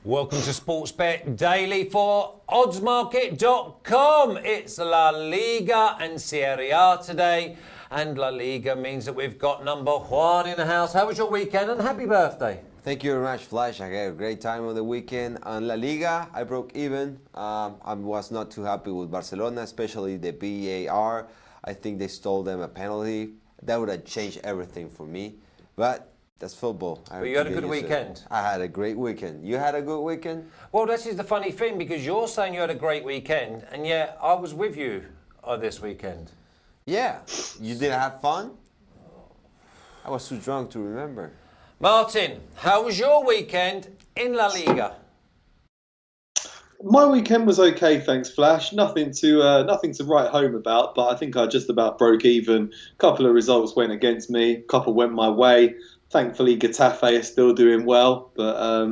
Welcome to Sportsbet Daily for oddsmarket.com. It's La Liga and Serie today. And La Liga means that we've got number Juan in the house. How was your weekend and happy birthday? Thank you very much, Flash. I had a great time on the weekend. On La Liga, I broke even. I was not too happy with Barcelona, especially the VAR. I think they stole them a penalty. That would have changed everything for me. But that's football. But you had a good weekend. I had a great weekend. You had a good weekend? Well, this is the funny thing because you're saying you had a great weekend, and yet I was with you this weekend. Yeah. You didn't have fun? I was too drunk to remember. Martin, how was your weekend in La Liga? My weekend was okay, thanks, Flash. Nothing to write home about, but I think I just about broke even. A couple of results went against me, a couple went my way. Thankfully, Getafe are still doing well. But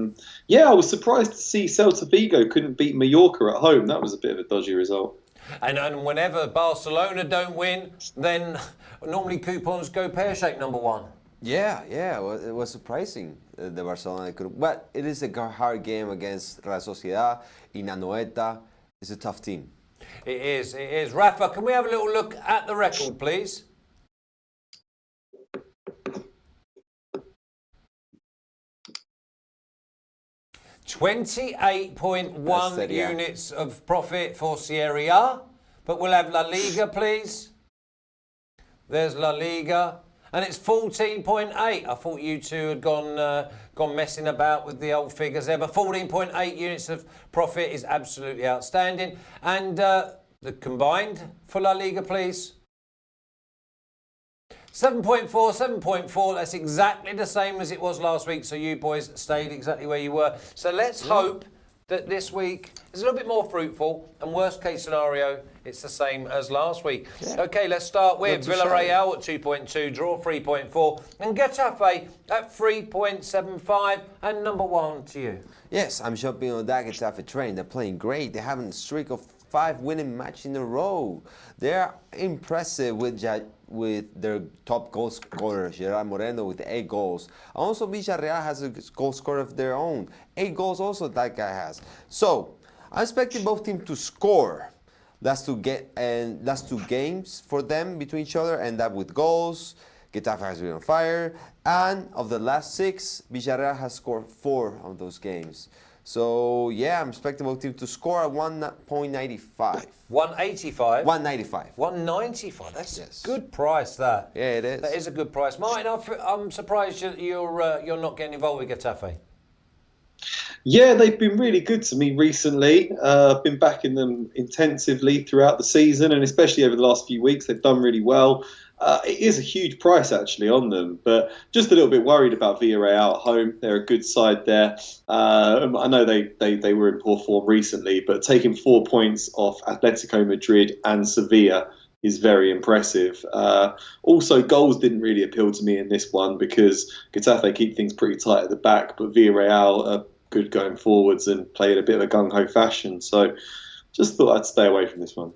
yeah, I was surprised to see Celta Vigo couldn't beat Mallorca at home. That was a bit of a dodgy result. And whenever Barcelona don't win, then normally coupons go pear-shaped, number one. Yeah, it was surprising the Barcelona could, but it is a hard game against Real Sociedad in Anoeta. It's a tough team. It is. Rafa, can we have a little look at the record, please? $28.1 units of profit for Serie, but we'll have La Liga, please. There's La Liga. And it's 14.8. I thought you two had gone messing about with the old figures there, but 14.8 units of profit is absolutely outstanding. And the combined for La Liga, please. 7.4. That's exactly the same as it was last week. So you boys stayed exactly where you were. So let's hope that this week is a little bit more fruitful, and worst case scenario, it's the same as last week. Yeah. Okay, let's start with Villarreal at 2.2, draw 3.4, and Getafe at 3.75, and number one to you. Yes, I'm jumping on that Getafe train. They're playing great. They're having a streak of 5 winning matches in a row. They're impressive with their top goal scorer, Gerard Moreno, with 8 goals. Also, Villarreal has a goal scorer of their own. 8 goals also that guy has. So, I'm expecting both teams to score. That's two games for them between each other, and that with goals. Getafe has been on fire. And of the last 6, Villarreal has scored 4 of those games. So, yeah, I'm expecting both teams to score at 1.95. 185? 195. 195. That's a good price, that. Yeah, it is. That is a good price. Martin, I'm surprised you're not getting involved with Getafe. Yeah, they've been really good to me recently. I've been backing them intensively throughout the season, and especially over the last few weeks, they've done really well. It is a huge price actually on them, but just a little bit worried about Villarreal at home. They're a good side there. I know they were in poor form recently, but taking 4 points off Atletico Madrid and Sevilla is very impressive. Also, goals didn't really appeal to me in this one because Getafe keep things pretty tight at the back, but Villarreal are good going forwards and play in a bit of a gung-ho fashion. So just thought I'd stay away from this one.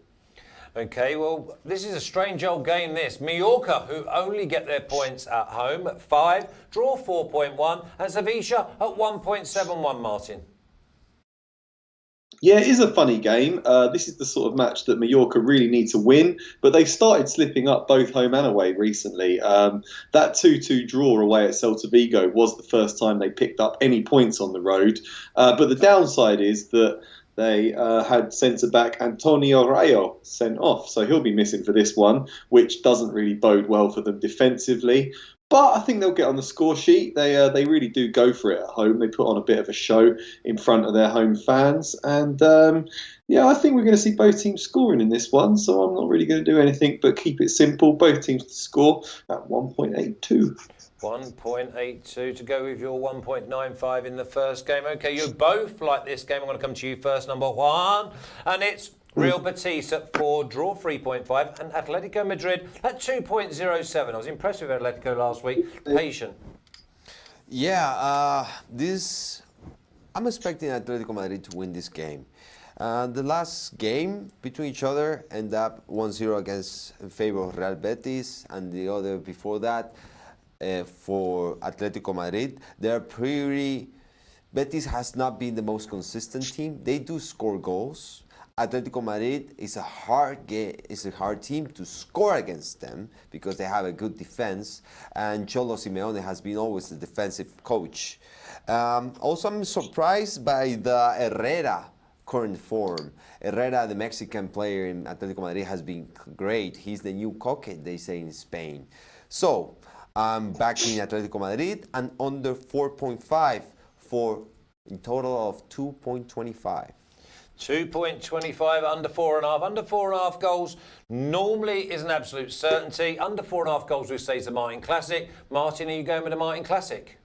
Okay, well, this is a strange old game, this. Mallorca, who only get their points at home at 5, draw 4.1, and Sevilla at 1.71, Martin. Yeah, it is a funny game. This is the sort of match that Mallorca really need to win, but they've started slipping up both home and away recently. That 2-2 draw away at Celta Vigo was the first time they picked up any points on the road. But the downside is that they had centre-back Antonio Rayo sent off, so he'll be missing for this one, which doesn't really bode well for them defensively. But I think they'll get on the score sheet. They really do go for it at home. They put on a bit of a show in front of their home fans. And yeah, I think we're going to see both teams scoring in this one. So I'm not really going to do anything but keep it simple. Both teams to score at 1.82. 1.82 to go with your 1.95 in the first game. Okay, you both like this game. I'm going to come to you first, number one. And it's Real Betis at 4, draw 3.5, and Atletico Madrid at 2.07. I was impressed with Atletico last week. Patient. Yeah, I'm expecting Atletico Madrid to win this game. The last game between each other ended up 1-0 in favor of Real Betis, and the other before that for Atletico Madrid. They're pretty Betis has not been the most consistent team. They do score goals. Atletico Madrid is a hard team to score against them because they have a good defense, and Cholo Simeone has been always the defensive coach. Also, I'm surprised by the Herrera current form. Herrera, the Mexican player in Atletico Madrid, has been great. He's the new Coque, they say in Spain. So, I'm backing Atletico Madrid and under 4.5 for a total of 2.25. 2.25, under 4.5. Under 4.5 goals normally is an absolute certainty. Under 4.5 goals, we say is the Martin Classic. Martin, are you going with the Martin Classic?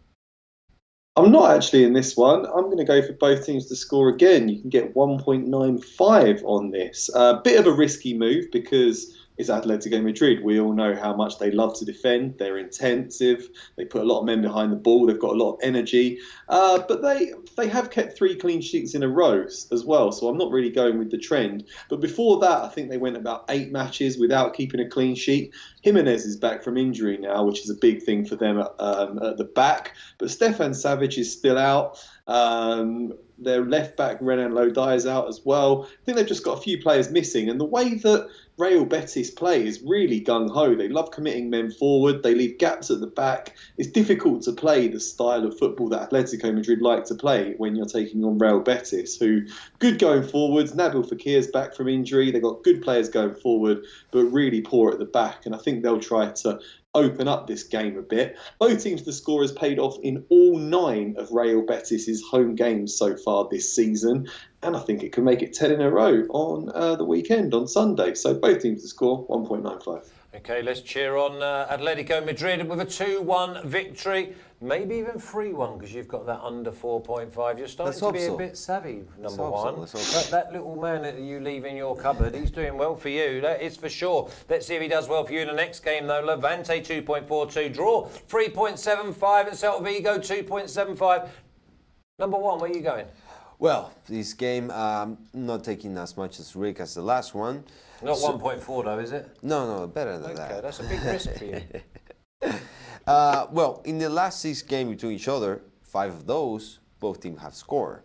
I'm not actually in this one. I'm going to go for both teams to score again. You can get 1.95 on this. A bit of a risky move because it's Atletico Madrid. We all know how much they love to defend. They're intensive. They put a lot of men behind the ball. They've got a lot of energy. But they have kept 3 clean sheets in a row as well. So I'm not really going with the trend. But before that, I think they went about 8 matches without keeping a clean sheet. Jimenez is back from injury now, which is a big thing for them at the back. But Stefan Savic is still out. Their left back, Renan Lodi, is out as well. I think they've just got a few players missing. And the way that Real Betis play is really gung-ho. They love committing men forward. They leave gaps at the back. It's difficult to play the style of football that Atletico Madrid like to play when you're taking on Real Betis, who good going forwards. Nabil Fekir's back from injury. They've got good players going forward, but really poor at the back. And I think they'll try to open up this game a bit. Both teams to score has paid off in all 9 of Real Betis' home games so far this season, and I think it can make it 10 in a row on the weekend on Sunday. So both teams to score 1.95. Okay, let's cheer on Atletico Madrid with a 2-1 victory. Maybe even 3-1 because you've got that under 4.5. You're starting to be a bit savvy, number one. That little man that you leave in your cupboard, he's doing well for you, that is for sure. Let's see if he does well for you in the next game, though. Levante 2.42, draw 3.75, and Celta Vigo 2.75. Number one, where are you going? Well, this game, not taking as much as Rick as the last one. Not 1.4 though, is it? No, better than that. Okay, that's a big risk for you. Well, in the last 6 games between each other, 5 of those, both teams have scored.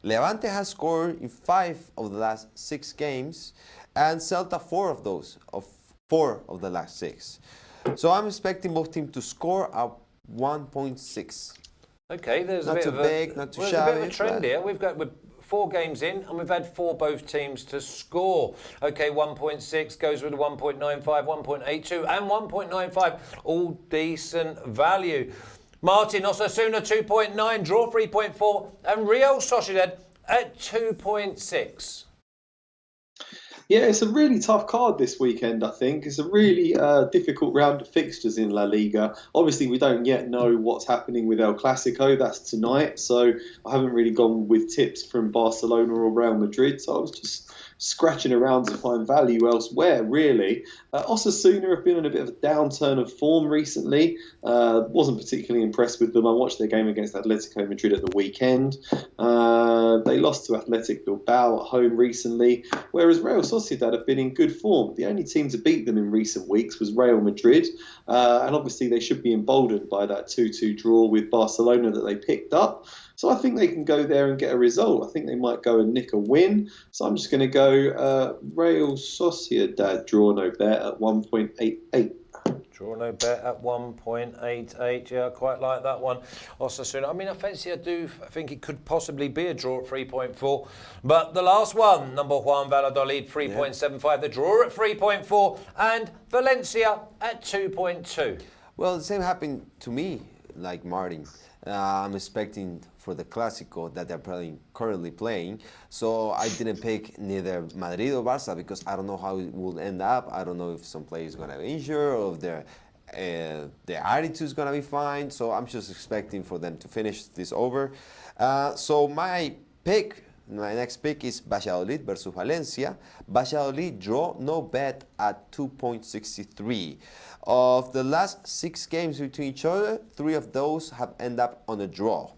Levante has scored in 5 of the last 6 games, and Celta 4 of the last 6. So I'm expecting both teams to score at 1.6. Okay, there's not a bit too of big, not too there's shabby. a bit of a trend here. We're 4 games in, and we've had both teams to score. Okay, 1.6 goes with a 1.95, 1.82, and 1.95. All decent value. Martin Osasuna 2.9, draw 3.4, and Real Sociedad at 2.6. Yeah, it's a really tough card this weekend, I think. It's a really difficult round of fixtures in La Liga. Obviously, we don't yet know what's happening with El Clasico. That's tonight. So I haven't really gone with tips from Barcelona or Real Madrid. So I was just scratching around to find value elsewhere, really. Osasuna have been on a bit of a downturn of form recently. Wasn't particularly impressed with them. I watched their game against Atletico Madrid at the weekend. They lost to Athletic Bilbao at home recently, whereas Real Sociedad have been in good form. The only team to beat them in recent weeks was Real Madrid, and obviously they should be emboldened by that 2-2 draw with Barcelona that they picked up. So I think they can go there and get a result. I think they might go and nick a win. So I'm just going to go Real Sociedad draw no bet at 1.88. Draw no bet at 1.88. Yeah, I quite like that one. Osasuna. I mean, I think it could possibly be a draw at 3.4. But the last one, number Juan Valladolid, 3.75. The draw at 3.4. And Valencia at 2.2. Well, the same happened to me, like Martin. I'm expecting for the Clásico that they're currently playing. So I didn't pick neither Madrid or Barca because I don't know how it will end up. I don't know if some player is going to be injured or if their attitude is going to be fine. So I'm just expecting for them to finish this over. So my next pick is Valladolid versus Valencia. Valladolid draw no bet at 2.63. Of the last 6 games between each other, 3 of those have ended up on a draw.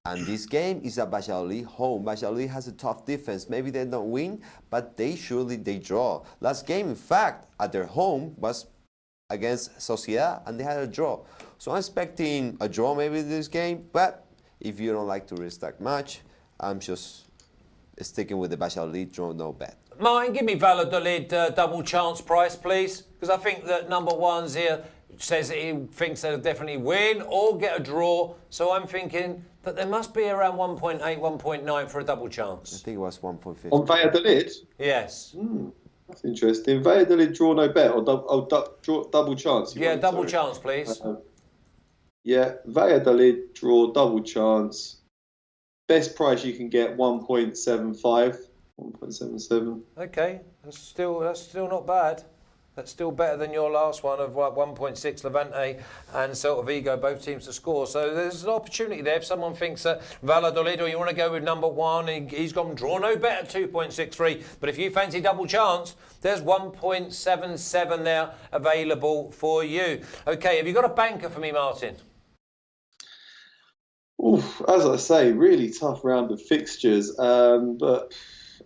And this game is at Valladolid home. Valladolid has a tough defense. Maybe they don't win, but they draw. Last game, in fact, at their home was against Sociedad, and they had a draw. So I'm expecting a draw maybe this game, but if you don't like to restart much, I'm just sticking with the Valladolid draw no bet. Martin, give me Valladolid double chance price, please, because I think that number one's here says that he thinks they'll definitely win or get a draw. So I'm thinking that there must be around 1.8, 1.9 for a double I chance. think it was 1.50. On Valladolid? Yes. That's interesting. Valladolid draw no bet or double chance? Yeah, double chance, please. Yeah, Valladolid draw double chance. Best price you can get 1.75, 1.77. Okay, that's still not bad. That's still better than your last one of 1.6 Levante and Celta Vigo, both teams to score. So there's an opportunity there. If someone thinks that Valladolid, or you want to go with number one, he's gone draw no bet at 2.63. But if you fancy double chance, there's 1.77 there available for you. Okay, have you got a banker for me, Martin? Oof, as I say, really tough round of fixtures. But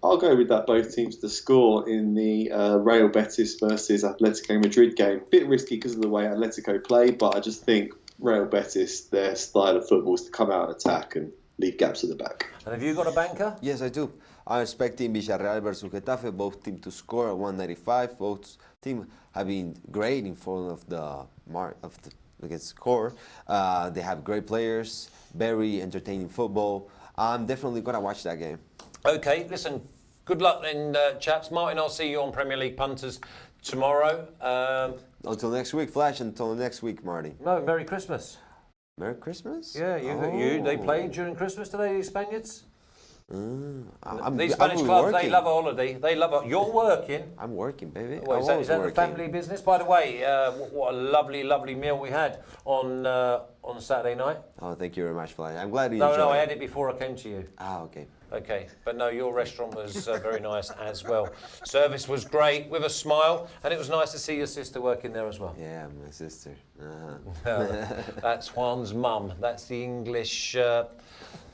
I'll go with that both teams to score in the Real Betis versus Atletico Madrid game. Bit risky because of the way Atletico play, but I just think Real Betis, their style of football is to come out and attack and leave gaps at the back. And have you got a banker? Yes, I do. I'm expecting Villarreal versus Getafe, both teams to score at 195. Both teams have been great in front of the against score. They have great players, very entertaining football. I'm definitely gonna watch that game. Okay, listen, good luck then, chaps. Martin, I'll see you on Premier League Punters tomorrow. Until next week, Flash. Until next week, Marty. No, Merry Christmas. Merry Christmas? Yeah, they played during Christmas today, these Spaniards? These I Spanish will be clubs, they working. love a holiday. They love it. You're working. I'm working, baby. Well, is that the family business? By the way, what a lovely, lovely meal we had on Saturday night. Oh, thank you very much, Flash. I'm glad you No, enjoyed I it. had it before I came to you. Ah, okay. Okay, but no, your restaurant was very nice as well. Service was great, with a smile, and it was nice to see your sister working there as well. Yeah, my sister. That's Juan's mum. That's the English,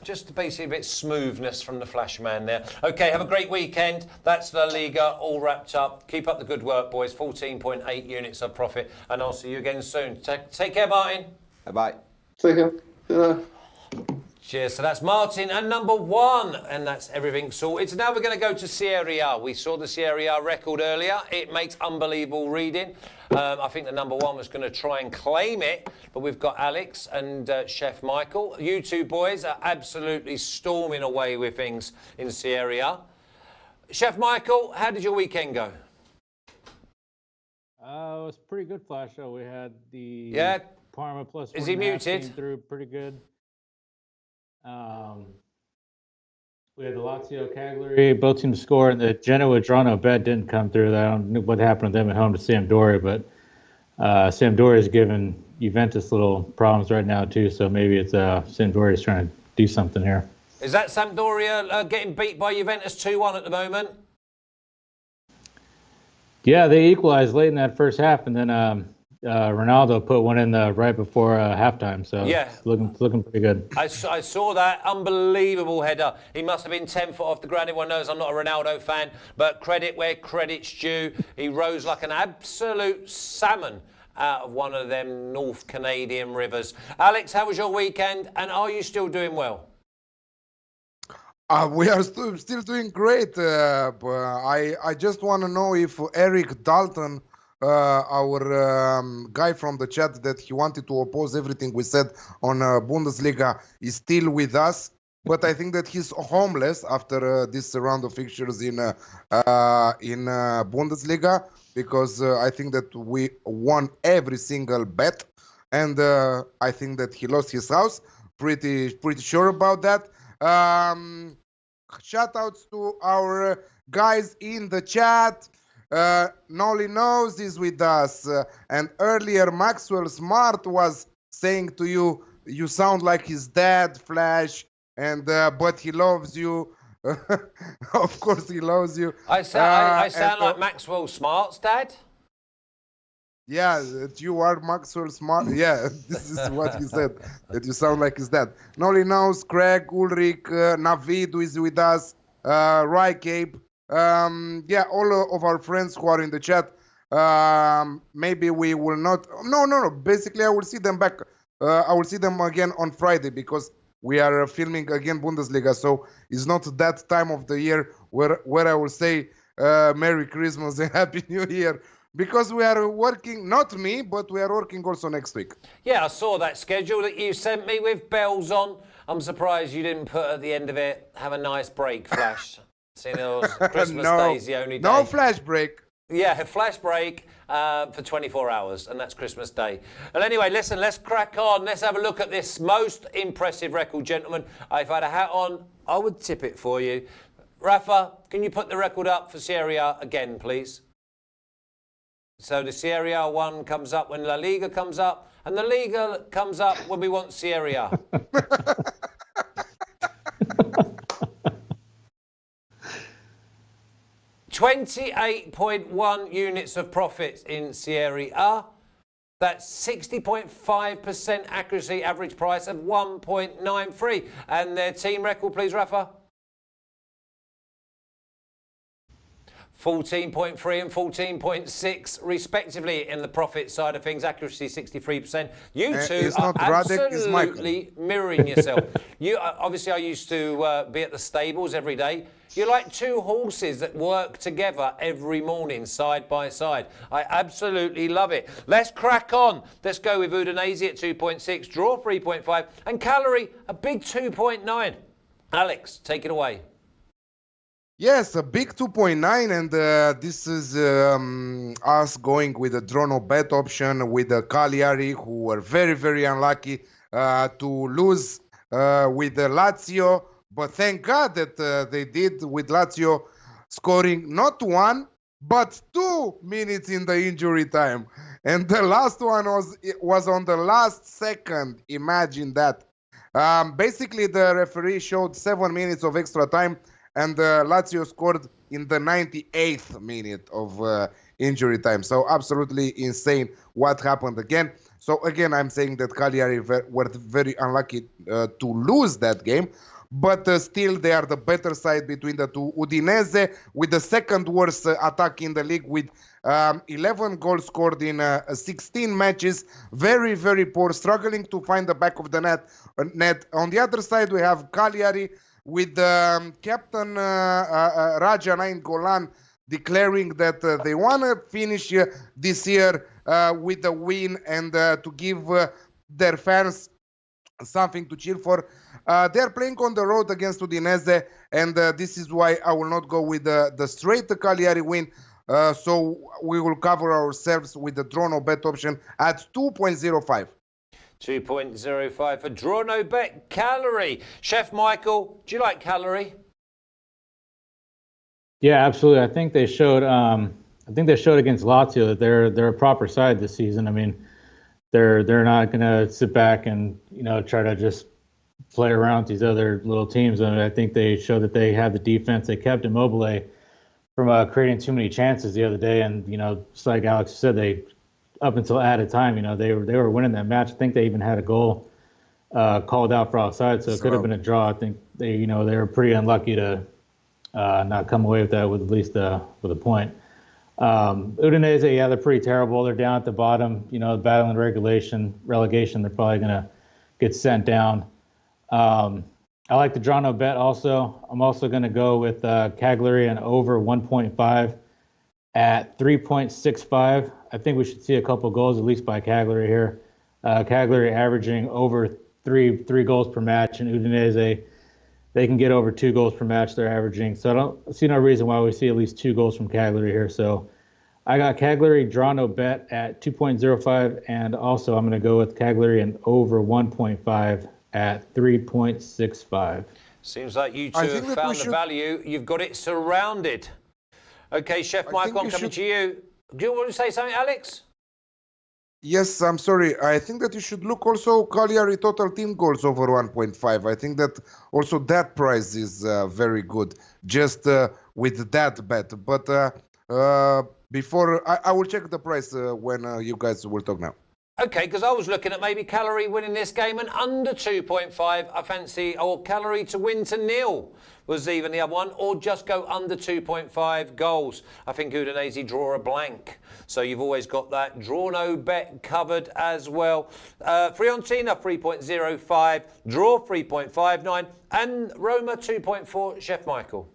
just basically a bit smoothness from the Flash man there. Okay, have a great weekend. That's La Liga all wrapped up. Keep up the good work, boys. 14.8 units of profit, and I'll see you again soon. Take care, Martin. Bye-bye. Take care. Cheers. So that's Martin and number one, and that's everything sorted. So now we're going to go to Serie A. We saw the Serie A record earlier. It makes unbelievable reading. I think the number one was going to try and claim it, but we've got Alex and Chef Michael. You two boys are absolutely storming away with things in Serie A. Chef Michael, how did your weekend go? It was pretty good, Flash show. We had the Parma plus. Is he muted? Came through pretty good. We had the Lazio Cagliari, both teams score, and the Genoa draw no bet didn't come through. I don't know what happened to them at home to Sampdoria, but Sampdoria is giving Juventus little problems right now too. So maybe it's Sampdoria is trying to do something here. Is that Sampdoria getting beat by Juventus 2-1 at the moment? Yeah, they equalized late in that first half, and then Ronaldo put one in right before halftime. So yeah, looking pretty good. I saw that unbelievable header. He must have been 10 foot off the ground. Everyone knows I'm not a Ronaldo fan, but credit where credit's due. He rose like an absolute salmon out of one of them North Canadian rivers. Alex, how was your weekend, and are you still doing well? We are still doing great. I just want to know if Eric Dalton, our guy from the chat, that he wanted to oppose everything we said on Bundesliga, is still with us. But I think that he's homeless after this round of fixtures in Bundesliga, because I think that we won every single bet, and I think that he lost his house. Pretty sure about that. Shout outs to our guys in the chat. Nolly Knows is with us, and earlier Maxwell Smart was saying to you, you sound like his dad, Flash, and but he loves you. Of course he loves you. I sound like Maxwell Smart's dad? Yeah, that you are Maxwell Smart. Yeah, this is what he said, that you sound like his dad. Nolly Knows, Craig, Ulrich, Navid is with us, Rai Cape. Yeah, all of our friends who are in the chat. Maybe we will not. No. Basically, I will see them back. I will see them again on Friday, because we are filming again Bundesliga, so it's not that time of the year where I will say Merry Christmas and Happy New Year, because we are working, not me, but we are working also next week. Yeah, I saw that schedule that you sent me with bells on. I'm surprised you didn't put at the end of it, have a nice break, Flash. Seeing as Christmas Day is the only day. No flash break. Yeah, a flash break for 24 hours, and that's Christmas Day. And anyway, listen, let's crack on. Let's have a look at this most impressive record, gentlemen. If I had a hat on, I would tip it for you. Rafa, can you put the record up for Serie A again, please? So the Serie A one comes up when La Liga comes up, and the Liga comes up when we want Serie A. 28.1 units of profit in Serie A. That's 60.5% accuracy, average price of 1.93. And their team record, please, Rafa? 14.3 and 14.6 respectively in the profit side of things, accuracy 63%. You two are absolutely mirroring yourself. You obviously, I used to be at the stables every day. You're like two horses that work together every morning, side by side. I absolutely love it. Let's crack on. Let's go with Udinese at 2.6, draw 3.5, and Cagliari a big 2.9. Alex, take it away. Yes, a big 2.9, and this is us going with a draw no bet option with the Cagliari, who were very, very unlucky to lose with the Lazio. But thank God that they did, with Lazio scoring not 1, but 2 minutes in the injury time. And the last one was on the last second. Imagine that. Basically, the referee showed 7 minutes of extra time, and Lazio scored in the 98th minute of injury time. So absolutely insane what happened again. So again, I'm saying that Cagliari were very unlucky to lose that game. But still, they are the better side between the two. Udinese, with the second worst attack in the league, with 11 goals scored in 16 matches. Very, very poor, struggling to find the back of the net. On the other side, we have Cagliari, with Captain Raja Nainggolan declaring that they want to finish this year with a win and to give their fans something to cheer for. They're playing on the road against Udinese, and this is why I will not go with the straight Cagliari win. So we will cover ourselves with the draw no bet option at 2.05. 2.05 for draw no bet Cagliari. Chef Michael, do you like Cagliari? Yeah, absolutely. I think they showed. Against Lazio that they're a proper side this season. I mean, they're not going to sit back and try to just play around with these other little teams. I mean, I think they showed that they have the defense. They kept Immobile from creating too many chances the other day, and just like Alex said, they, up until added time, they were winning that match. I think they even had a goal called out for offside, so it could have been a draw. I think they were pretty unlucky to not come away with that with at least with a point. Udinese, yeah, they're pretty terrible. They're down at the bottom. Battling relegation. They're probably gonna get sent down. I like the draw no bet also. I'm also gonna go with Cagliari and over 1.5 at 3.65. I think we should see a couple goals at least by Cagliari here. Cagliari averaging over three goals per match, and Udinese, they can get over 2 goals per match they're averaging. So I don't see no reason why we see at least 2 goals from Cagliari here. So I got Cagliari draw no bet at 2.05, and also I'm going to go with Cagliari and over 1.5 at 3.65. Seems like you two have found the value. You've got it surrounded. Okay, Chef Michael, I'm coming to you. Do you want to say something, Alex? Yes, I'm sorry. I think that you should look also Cagliari total team goals over 1.5. I think that also that price is very good, just with that bet. But before, I will check the price when you guys will talk now. Okay, because I was looking at maybe Calorie winning this game and under 2.5. I fancy, or Calorie to win to nil was even the other one, or just go under 2.5 goals. I think Udinese draw a blank. So you've always got that draw no bet covered as well. Fiorentina 3.05, draw 3.59, and Roma 2.4. Chef Michael.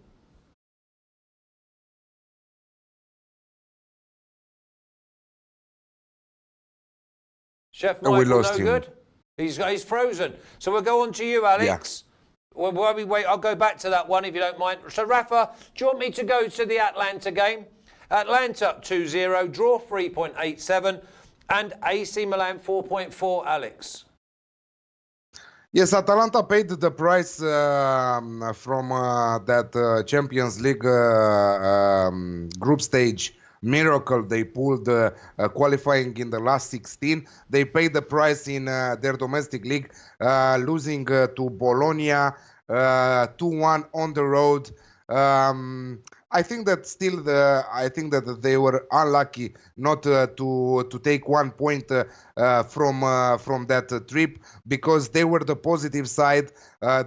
Chef We Michael, lost no him. good. He's frozen. So we'll go on to you, Alex. Well, while we wait, I'll go back to that one if you don't mind. So Rafa, do you want me to go to the Atlanta game? Atlanta 2-0, draw 3.87, and AC Milan 4.4. Alex. Yes, Atalanta paid the price from that Champions League group stage miracle they pulled qualifying in the last 16. They paid the price in their domestic league, losing to Bologna 2-1 on the road. I think that that they were unlucky not to take 1 point from that trip, because they were the positive side.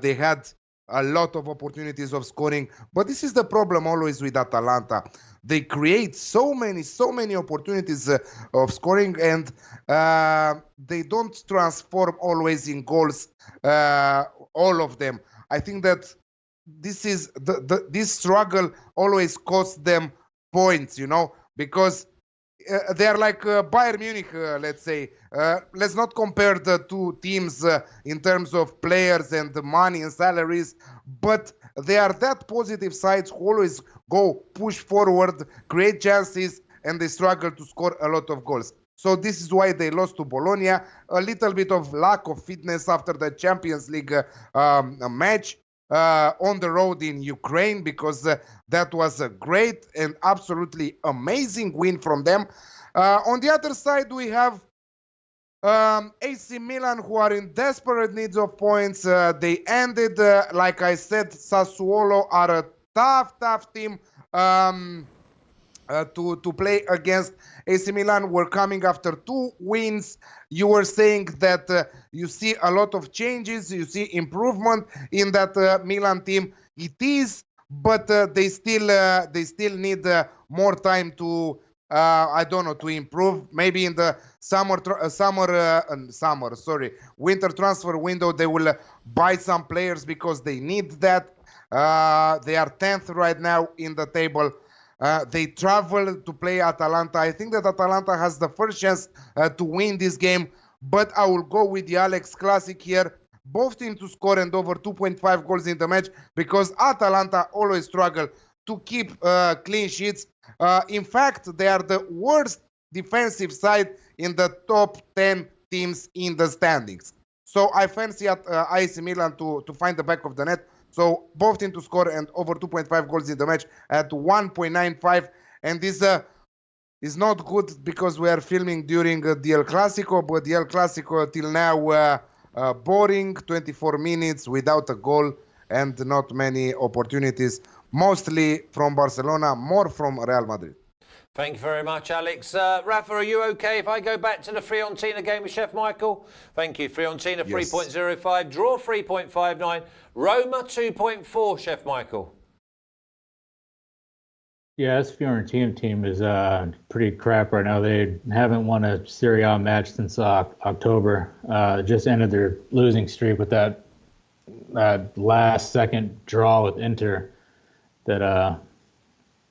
They had a lot of opportunities of scoring, but this is the problem always with Atalanta. They create so many opportunities of scoring, and they don't transform always in goals, all of them. I think that this is this struggle always costs them points, because they are like Bayern Munich, let's say. Let's not compare the two teams in terms of players and the money and salaries, but they are that positive sides who always go, push forward, create chances, and they struggle to score a lot of goals. So this is why they lost to Bologna. A little bit of lack of fitness after the Champions League match on the road in Ukraine, because that was a great and absolutely amazing win from them. On the other side, we have AC Milan, who are in desperate needs of points. They ended, like I said, Sassuolo are a tough team to play against. AC Milan were coming after 2 wins. You were saying that you see a lot of changes, you see improvement in that Milan team. It is, but they still need more time to to improve. Maybe in the winter transfer window they will buy some players, because they need that. They are 10th right now in the table. They travel to play Atalanta. I think that Atalanta has the first chance to win this game, but I will go with the Alex Classic here. Both teams to score and over 2.5 goals in the match, because Atalanta always struggle to keep clean sheets. In fact, they are the worst defensive side in the top 10 teams in the standings. So I fancy AC Milan to find the back of the net. So both teams to score and over 2.5 goals in the match at 1.95. And this is not good, because we are filming during the El Clasico, but the El Clasico till now boring, 24 minutes without a goal and not many opportunities, mostly from Barcelona, more from Real Madrid. Thank you very much, Alex. Rafa, are you okay if I go back to the Fiorentina game with Chef Michael? Thank you. Fiorentina 3.05, draw 3.59, Roma 2.4, Chef Michael. Yeah, this Fiorentina team is pretty crap right now. They haven't won a Serie A match since October. Just ended their losing streak with that last-second draw with Inter that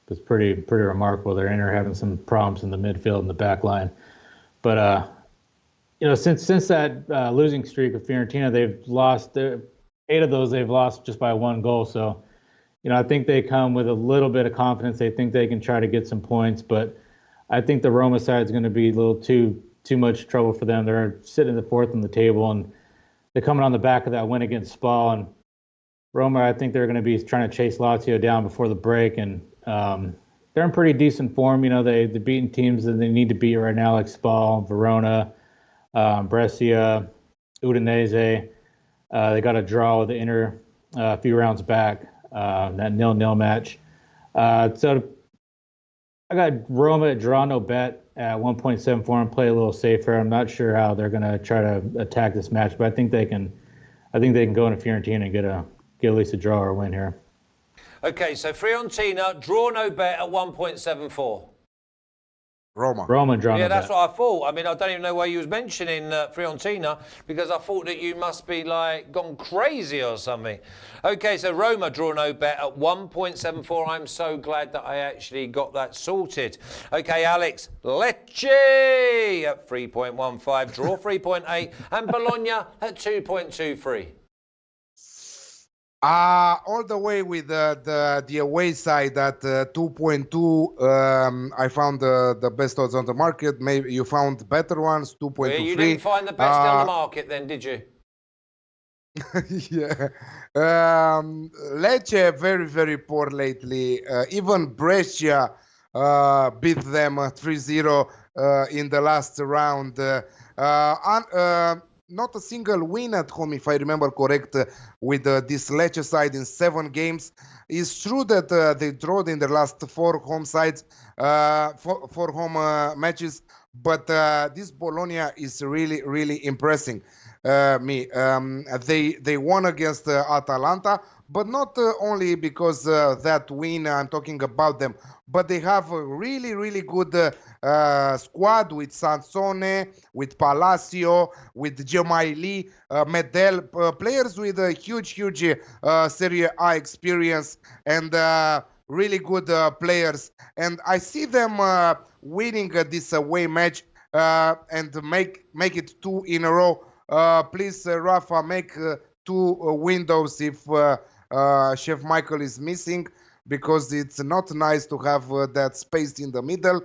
was pretty remarkable. They're Inter having some problems in the midfield and the back line. But, since that losing streak with Fiorentina, they've lost 8 of those. They've lost just by 1 goal. So, I think they come with a little bit of confidence. They think they can try to get some points, but I think the Roma side is going to be a little too much trouble for them. They're sitting at the 4th on the table, and they're coming on the back of that win against Spal. And Roma, I think they're going to be trying to chase Lazio down before the break, and they're in pretty decent form. They're beating teams that they need to beat right now, like Spal, Verona, Brescia, Udinese. They got a draw with the Inter a few rounds back, that 0-0 match. So I got Roma at draw no bet at 1.74 and play a little safer. I'm not sure how they're going to try to attack this match, but I think they can. I think they can go into Fiorentina and get at least a draw or a win here. Okay, so Fiorentina, draw no bet at 1.74. Roma draw Yeah, no that's bet. what I thought. I mean, I don't even know why you was mentioning Fiorentina, because I thought that you must be like gone crazy or something. Okay, so Roma draw no bet at 1.74. I'm so glad that I actually got that sorted. Okay, Alex, Lecce at 3.15, draw 3.8, and Bologna at 2.23. All the way with the away side at 2.2. I found the best odds on the market. Maybe you found better ones, 2.23. Well, you didn't find the best on the market then, did you? Yeah. Lecce very, very poor lately. Even Brescia beat them 3-0 in the last round. Not a single win at home, if I remember correct, with this Lecce side in 7 games. It's true that they drawed in their last 4 home sides, four home matches, but this Bologna is really, really impressing me. They won against Atalanta, but not only because that win, I'm talking about them, but they have a really, really good squad with Sansone, with Palacio, with Gemaili, Medel, players with a huge Serie A experience and really good players. And I see them winning this away match and make it 2 in a row. Please, Rafa, make 2 windows if Chef Michael is missing, because it's not nice to have that space in the middle.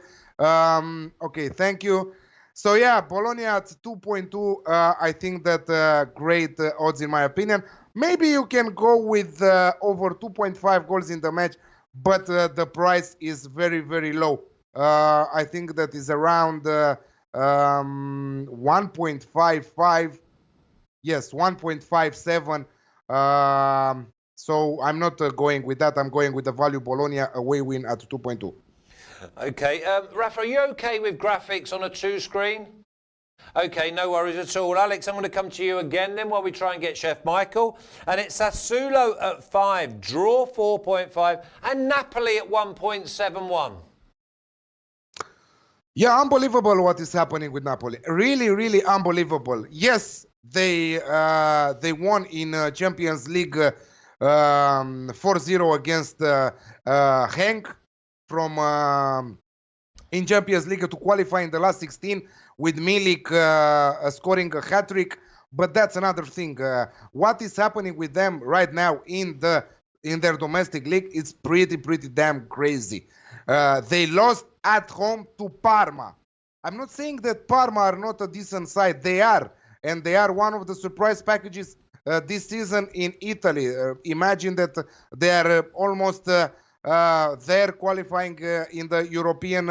Okay, thank you. So yeah, Bologna at 2.2. I think that great odds in my opinion. Maybe you can go with over 2.5 goals in the match, but the price is very, very low. I think that is around 1.55. Yes, 1.57. So I'm not going with that. I'm going with the value Bologna away win at 2.2. Okay, Rafa, are you okay with graphics on a 2-screen? Okay, no worries at all. Alex, I'm going to come to you again then while we try and get Chef Michael. And it's Sassuolo at 5, draw 4.5, and Napoli at 1.71. Yeah, unbelievable what is happening with Napoli. Really, really unbelievable. Yes, they won in Champions League 4-0 against Henk from in Champions League to qualify in the last 16 with Milik scoring a hat-trick. But that's another thing. What is happening with them right now in their domestic league is pretty damn crazy. They lost at home to Parma. I'm not saying that Parma are not a decent side. They are. And they are one of the surprise packages this season in Italy. Imagine that they are almost there qualifying in the European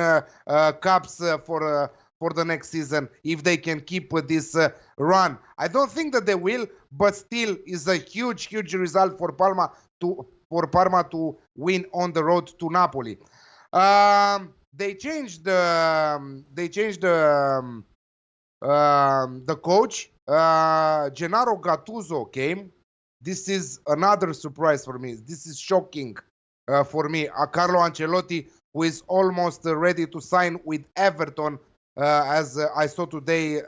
Cups for the next season if they can keep this run. I don't think that they will, but still is a huge result for Parma to win on the road to Napoli. They changed the coach. Gennaro Gattuso came. This is another surprise for me. This is shocking for me. Carlo Ancelotti, who is almost ready to sign with Everton, as I saw today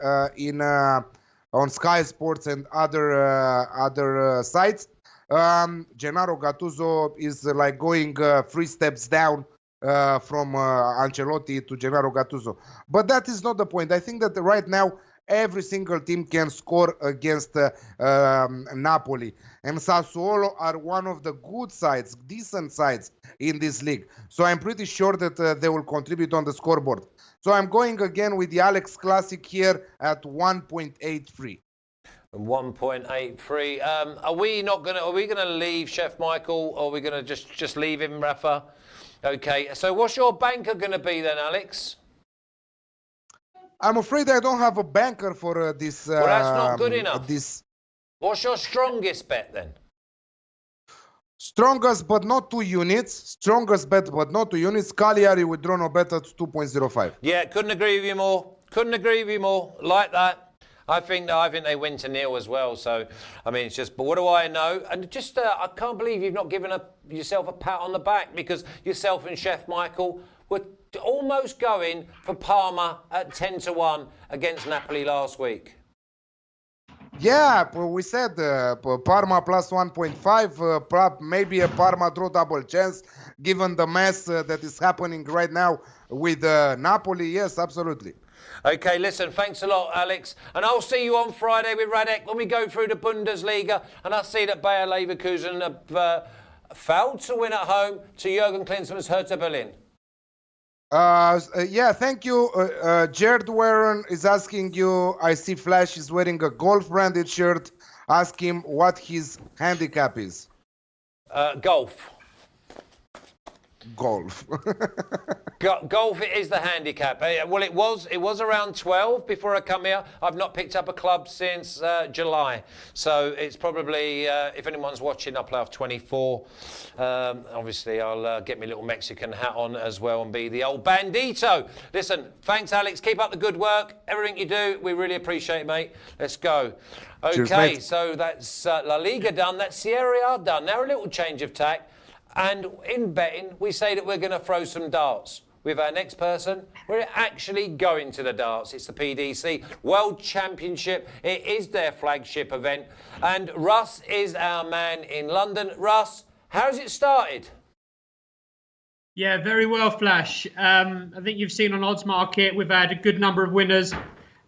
on Sky Sports and other sites. Gennaro Gattuso is like going 3 steps down from Ancelotti to Gennaro Gattuso. But that is not the point. I think that right now every single team can score against Napoli. And Sassuolo are one of the good sides, decent sides in this league. So I'm pretty sure that they will contribute on the scoreboard. So I'm going again with the Alex Classic here at 1.83. 1.83. Are we gonna leave Chef Michael, or are we gonna just leave him, Rafa? Okay. So what's your banker gonna be then, Alex? I'm afraid I don't have a banker for this. Well, that's not good enough. This. What's your strongest bet then? Strongest but not 2 units. Strongest bet but not 2 units. Cagliari with draw no bet at 2.05. Yeah, couldn't agree with you more. Couldn't agree with you more. Like that. I think they win to nil as well. So, I mean, it's just, but what do I know? And just, I can't believe you've not given yourself a pat on the back, because yourself and Chef Michael were almost going for Parma at 10-1 against Napoli last week. Yeah, we said Parma plus 1.5, maybe a Parma draw double chance, given the mess that is happening right now with Napoli. Yes, absolutely. Okay, listen, thanks a lot, Alex. And I'll see you on Friday with Radek when we go through the Bundesliga. And I see that Bayer Leverkusen have failed to win at home to Jurgen Klinsmann's Hertha Berlin. Yeah, thank you. Jared Warren is asking you, I see Flash is wearing a golf branded shirt. Ask him what his handicap is. Golf. Golf. Golf is the handicap. Well, it was around 12 before I come here. I've not picked up a club since July. So it's probably, if anyone's watching, I'll play off 24. Obviously, I'll get my little Mexican hat on as well and be the old bandito. Listen, thanks, Alex. Keep up the good work. Everything you do, we really appreciate it, mate. Let's go. Okay, cheers, so that's La Liga done. That's Serie done. Now a little change of tack. And in betting, we say that we're going to throw some darts. With our next person, we're actually going to the darts. It's the PDC World Championship. It is their flagship event. And Russ is our man in London. Russ, how's it started? Yeah, very well, Flash. I think you've seen on Odds Market, we've had a good number of winners.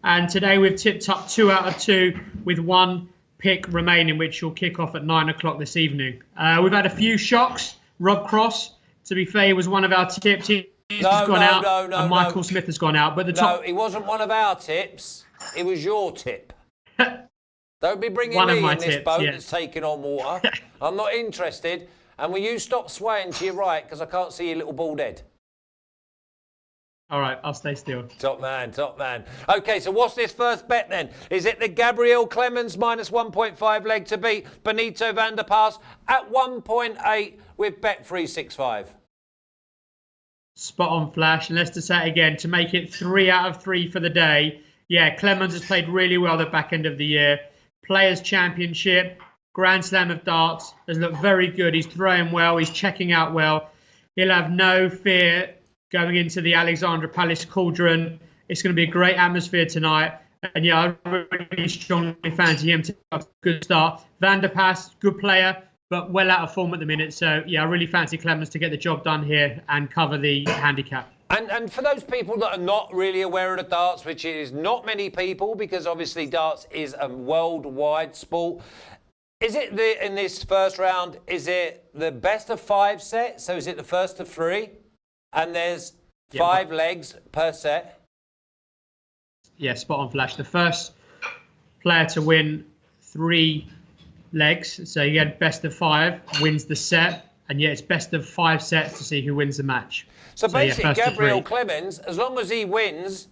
And today we've tipped up 2 out of 2 with 1 pick remaining, which will kick off at 9 o'clock this evening. We've had a few shocks. Rob Cross, to be fair, was one of our tips. He's gone out, and Michael Smith has gone out. But the top... No, it wasn't one of our tips. It was your tip. Don't be bringing one me of my in this tips, boat yeah. that's taking on water. I'm not interested. And will you stop swaying to your right, because I can't see your little bald head. All right, I'll stay still. Top man, top man. Okay, so what's this first bet then? Is it the Gabriel Clemens minus 1.5 leg to beat Benito van der Paas at 1.8 with Bet365? Spot on, Flash. And let's just say it again, to make it 3 out of 3 for the day. Yeah, Clemens has played really well at the back end of the year. Players' Championship, Grand Slam of Darts, has looked very good. He's throwing well, he's checking out well. He'll have no fear going into the Alexandra Palace Cauldron. It's going to be a great atmosphere tonight. And yeah, I really strongly fancy him to have a good start. Van der Paas, good player, but well out of form at the minute. So yeah, I really fancy Clemens to get the job done here and cover the handicap. And for those people that are not really aware of the darts, which is not many people, because obviously darts is a worldwide sport, is it in this first round, is it the best of 5 sets? So is it the first of 3? And there's 5 legs per set? Yeah, spot on, Flash. The first player to win 3 legs, so you get best of 5, wins the set. And yeah, it's best of 5 sets to see who wins the match. So basically, yeah, Gabriel Clemens, as long as he wins,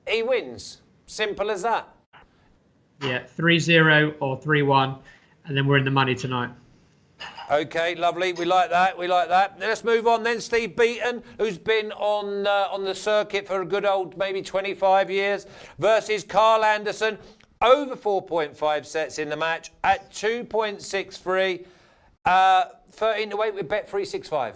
he wins. Simple as that. Yeah, 3-0 or 3-1, and then we're in the money tonight. Okay, lovely. We like that. We like that. Let's move on then. Steve Beaton, who's been on the circuit for a good old maybe 25 years, versus Carl Anderson, over 4.5 sets in the match at 2.63. 13 to 8 with Bet365.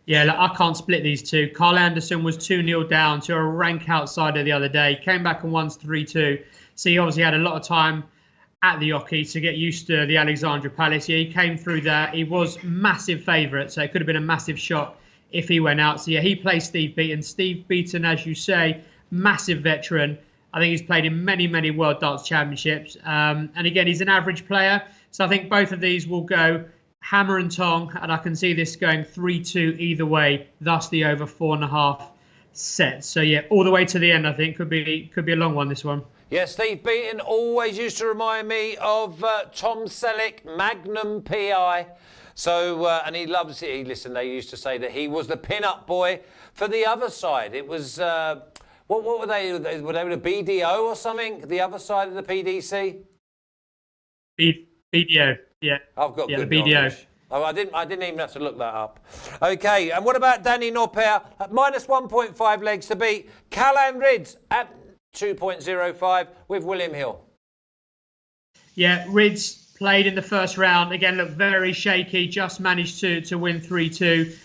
Yeah, look, I can't split these two. Carl Anderson was 2-0 down to a rank outsider the other day. Came back and won 3-2. So he obviously had a lot of time at the Oki to get used to the Alexandra Palace. Yeah, he came through there. He was massive favourite, so it could have been a massive shock if he went out. So yeah, he plays Steve Beaton. Steve Beaton, as you say, massive veteran. I think he's played in many, many World Darts Championships. And again, he's an average player. So I think both of these will go hammer and tong, and I can see this going 3-2 either way, thus the over 4.5 sets. So yeah, all the way to the end, I think. Could be a long one, this one. Yeah, Steve Beaton always used to remind me of Tom Selleck, Magnum PI. So, and he loves it. Listen, they used to say that he was the pin-up boy for the other side. It was, what were they? Were they the BDO or something? The other side of the PDC? BDO. Yeah. I've got yeah, good the BDO. knowledge. Oh, I didn't even have to look that up. Okay, and what about Danny Noppert at minus 1.5 legs to beat Callan Rids at 2.05 with William Hill? Yeah, Rids played in the first round. Again, looked very shaky, just managed to win 3-2.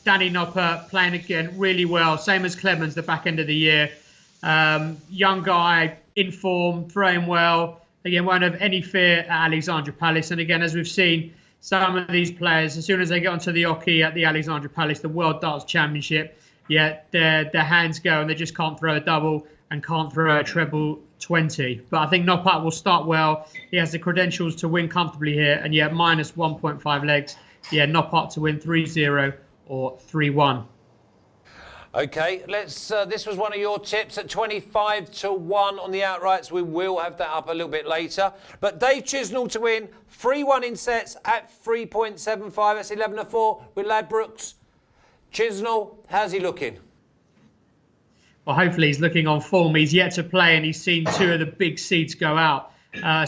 Danny Noppert playing again really well, same as Clemens the back end of the year. Young guy, in form, throwing well. Again, won't have any fear at Alexandra Palace. And again, as we've seen, some of these players, as soon as they get onto the hockey at the Alexandra Palace, the World Darts Championship, yeah, their hands go and they just can't throw a double and can't throw a treble 20. But I think Noppert will start well. He has the credentials to win comfortably here. And yeah, minus 1.5 legs. Yeah, Noppert to win 3-0 or 3-1. Okay, let's. This was one of your tips at 25-1 on the outrights. We will have that up a little bit later. But Dave Chisnall to win 3-1 in sets at 3.75. That's 11-4 with Ladbrokes. Chisnall, how's he looking? Well, hopefully he's looking on form. He's yet to play, and he's seen two of the big seeds go out.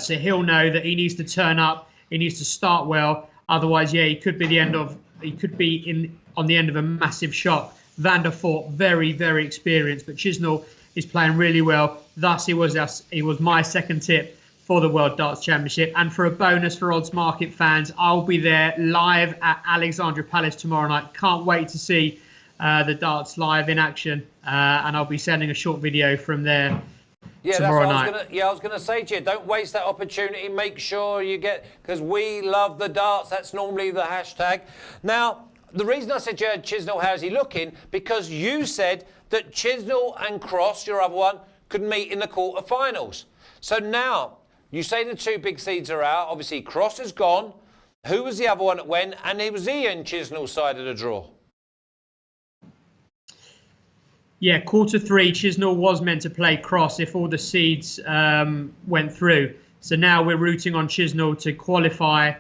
So he'll know that he needs to turn up. He needs to start well. Otherwise, yeah, he could be on the end of a massive shock. Van der Voort, very, very experienced, but Chisnall is playing really well. Thus, he was my second tip for the World Darts Championship. And for a bonus for Odds Market fans, I'll be there live at Alexandra Palace tomorrow night. Can't wait to see the darts live in action, and I'll be sending a short video from there. Yeah, tomorrow that's what night. I was going to say to you. Don't waste that opportunity. Make sure you get, because we love the darts. That's normally the hashtag. Now, the reason I said you had Chisnall, how's he looking? Because you said that Chisnall and Cross, your other one, could meet in the quarterfinals. So now, you say the two big seeds are out. Obviously, Cross is gone. Who was the other one that went? And it was Ian Chisnall's side of the draw. Yeah, quarter three, Chisnall was meant to play Cross if all the seeds went through. So now we're rooting on Chisnall to qualify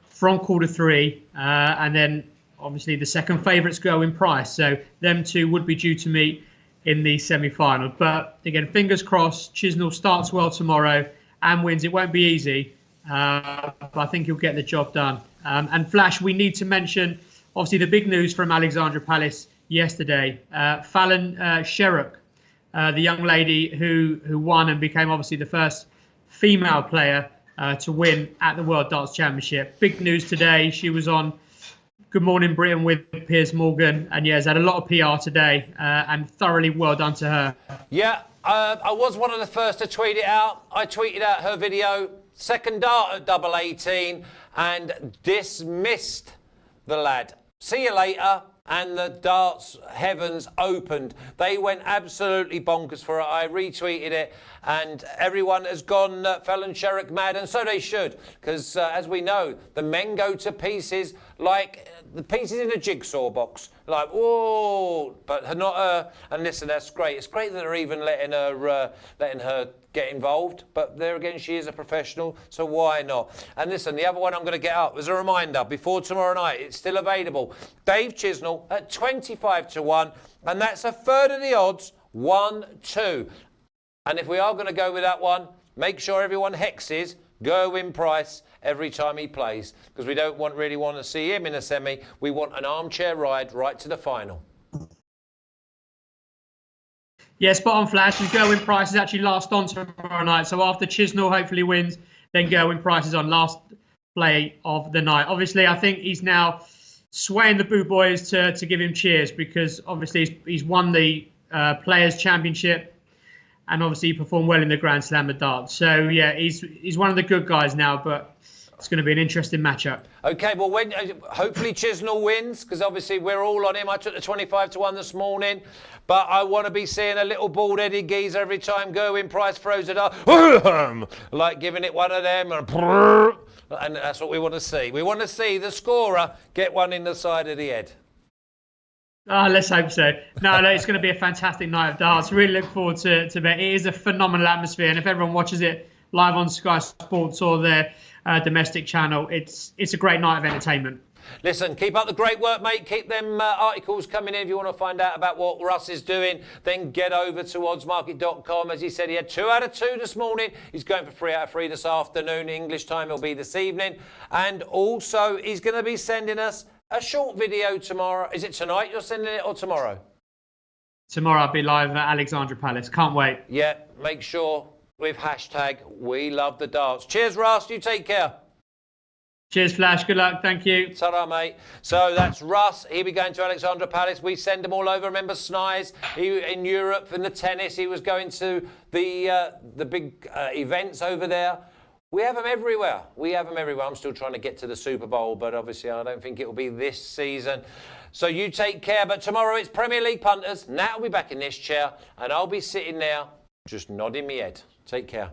from quarter three, and then obviously the second favourites go in price. So them two would be due to meet in the semi-final. But again, fingers crossed, Chisnall starts well tomorrow and wins. It won't be easy, but I think he'll get the job done. And Flash, we need to mention, obviously, the big news from Alexandra Palace yesterday. Fallon Sherrock, the young lady who won and became obviously the first female player to win at the World Darts Championship. Big news today. She was on Good Morning Britain with Piers Morgan, and yeah, has had a lot of PR today, and thoroughly well done to her. Yeah, I was one of the first to tweet it out. I tweeted out her video, second dart at double 18, and dismissed the lad. See you later. And the darts heavens opened. They went absolutely bonkers for it. I retweeted it, and everyone has gone Fallon Sherrock mad, and so they should, because as we know, the men go to pieces like the pieces in a jigsaw box. Like, whoa, but not her. And listen, that's great. It's great that they're even letting her get involved. But there again, she is a professional, so why not? And listen, the other one I'm going to get up as a reminder before tomorrow night. It's still available. Dave Chisnall at 25-1, and that's a third of the odds, 1-2. And if we are going to go with that one, make sure everyone hexes go in price every time he plays, because we don't really want to see him in a semi. We want an armchair ride right to the final. Yeah, spot on, Flash. The go-in price is actually last on tomorrow night. So after Chisnall hopefully wins, then go-in price is on last play of the night. Obviously, I think he's now swaying the Boo Boys to give him cheers, because obviously he's won the Players' Championship, and obviously he performed well in the Grand Slam of darts. So yeah, he's one of the good guys now, but it's going to be an interesting matchup. Okay, well, when hopefully Chisnall wins, because obviously we're all on him. I took the 25-1 this morning, but I want to be seeing a little bald-headed geezer every time go-in price throws it up, like giving it one of them, and that's what we want to see. We want to see the scorer get one in the side of the head. Oh, let's hope so. No, it's going to be a fantastic night of darts. Really look forward to it. It is a phenomenal atmosphere, and if everyone watches it live on Sky Sports or their domestic channel, it's a great night of entertainment. Listen, keep up the great work, mate. Keep them articles coming in. If you want to find out about what Russ is doing, then get over to oddsmarket.com. As he said, he had 2 out of 2 this morning. He's going for 3 out of 3 this afternoon. English time will be this evening. And also, he's going to be sending us a short video tomorrow. Is it tonight you're sending it or tomorrow? Tomorrow I'll be live at Alexandra Palace. Can't wait. Yeah, make sure with hashtag we love the darts. Cheers, Russ. You take care. Cheers, Flash. Good luck. Thank you. Ta-ra, mate. So that's Russ. He'll be going to Alexandra Palace. We send him all over. Remember Snies? In Europe in the tennis. He was going to the big events over there. We have them everywhere. I'm still trying to get to the Super Bowl, but obviously I don't think it will be this season. So you take care. But tomorrow it's Premier League punters. Nat will be back in this chair, and I'll be sitting there just nodding my head. Take care.